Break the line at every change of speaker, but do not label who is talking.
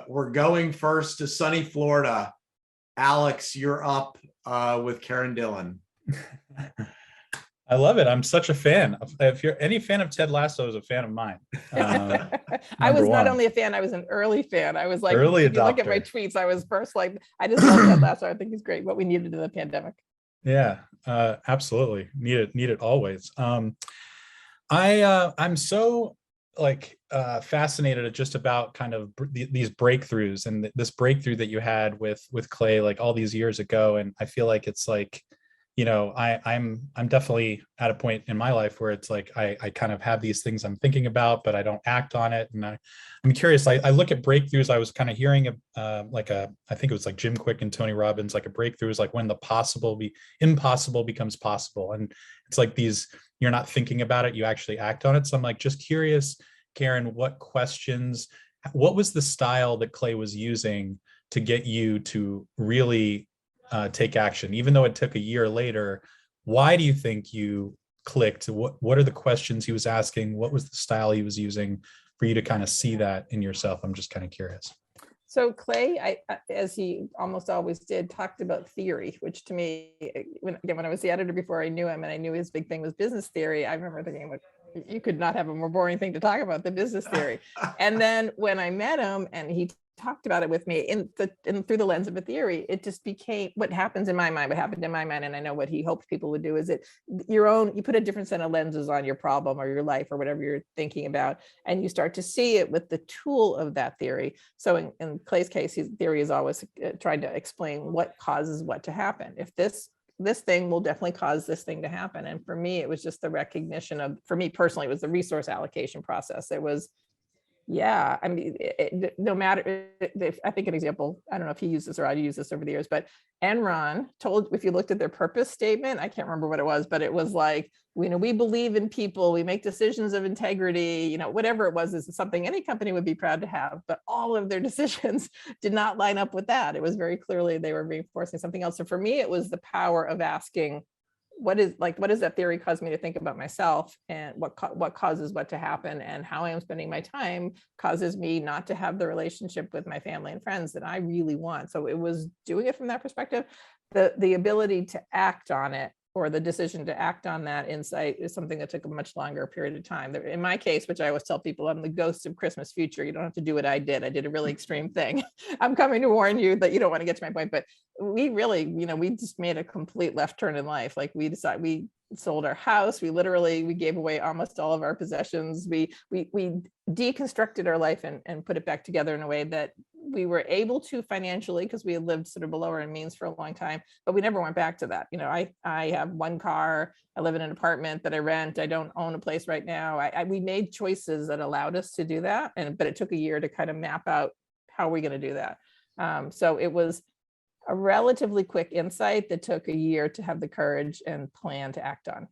We're going first to sunny Florida. Alex, you're up with Karen Dillon.
I love it. I'm such a fan. If you're any fan of Ted Lasso, is a fan of mine.
I was not only a fan, I was an early fan. I was like,
early
if you look at my tweets, I was first like, I just love Ted Lasso. I think he's great. What we needed in the pandemic.
Yeah, absolutely. Need it always. I'm so fascinated just about kind of these breakthroughs and this breakthrough that you had with Clay like all these years ago. And I feel like it's like, I'm definitely at a point in my life where it's like I kind of have these things I'm thinking about, but I don't act on it. And I'm curious. I look at breakthroughs. I was kind of hearing I think it was like Jim Quick and Tony Robbins, like a breakthrough is like when the impossible becomes possible. And it's like you're not thinking about it, you actually act on it. So I'm like just curious, Karen, what was the style that Clay was using to get you to really take action, even though it took a year later? Why do you think you clicked? What are the questions he was asking? What was the style he was using for you to kind of see that in yourself? I'm just kind of curious.
So Clay, as he almost always did, talked about theory, which to me, when I was the editor before I knew him, and I knew his big thing was business theory, I remember thinking, you could not have a more boring thing to talk about than business theory. And then when I met him and he talked about it with me through the lens of a theory, it just became what happened in my mind, and I know what he hoped people would do is you put a different set of lenses on your problem or your life or whatever you're thinking about, and you start to see it with the tool of that theory. So in Clay's case, his theory is always trying to explain what causes what to happen. If this thing will definitely cause this thing to happen. And for me, it was just the recognition of, for me personally, it was the resource allocation process. It was, yeah, I mean, no matter, I think an example, I don't know if he used this or I used this over the years, but Enron if you looked at their purpose statement, I can't remember what it was, but it was like, we believe in people, we make decisions of integrity, whatever it was, is something any company would be proud to have, but all of their decisions did not line up with that. It was very clearly they were reinforcing something else. So for me, it was the power of asking, what does that theory cause me to think about myself, and what causes what to happen, and how I am spending my time causes me not to have the relationship with my family and friends that I really want. So it was doing it from that perspective. The ability to act on it, or the decision to act on that insight, is something that took a much longer period of time. In my case, which I always tell people, I'm the ghost of Christmas future. You don't have to do what I did. I did a really extreme thing. I'm coming to warn you that you don't want to get to my point, but we really, we just made a complete left turn in life. Like we sold our house. We gave away almost all of our possessions. We deconstructed our life and put it back together in a way that we were able to financially, because we had lived sort of below our means for a long time, but we never went back to that. I have one car, I live in an apartment that I rent, I don't own a place right now. We made choices that allowed us to do that. But it took a year to kind of map out how we're going to do that. So it was a relatively quick insight that took a year to have the courage and plan to act on.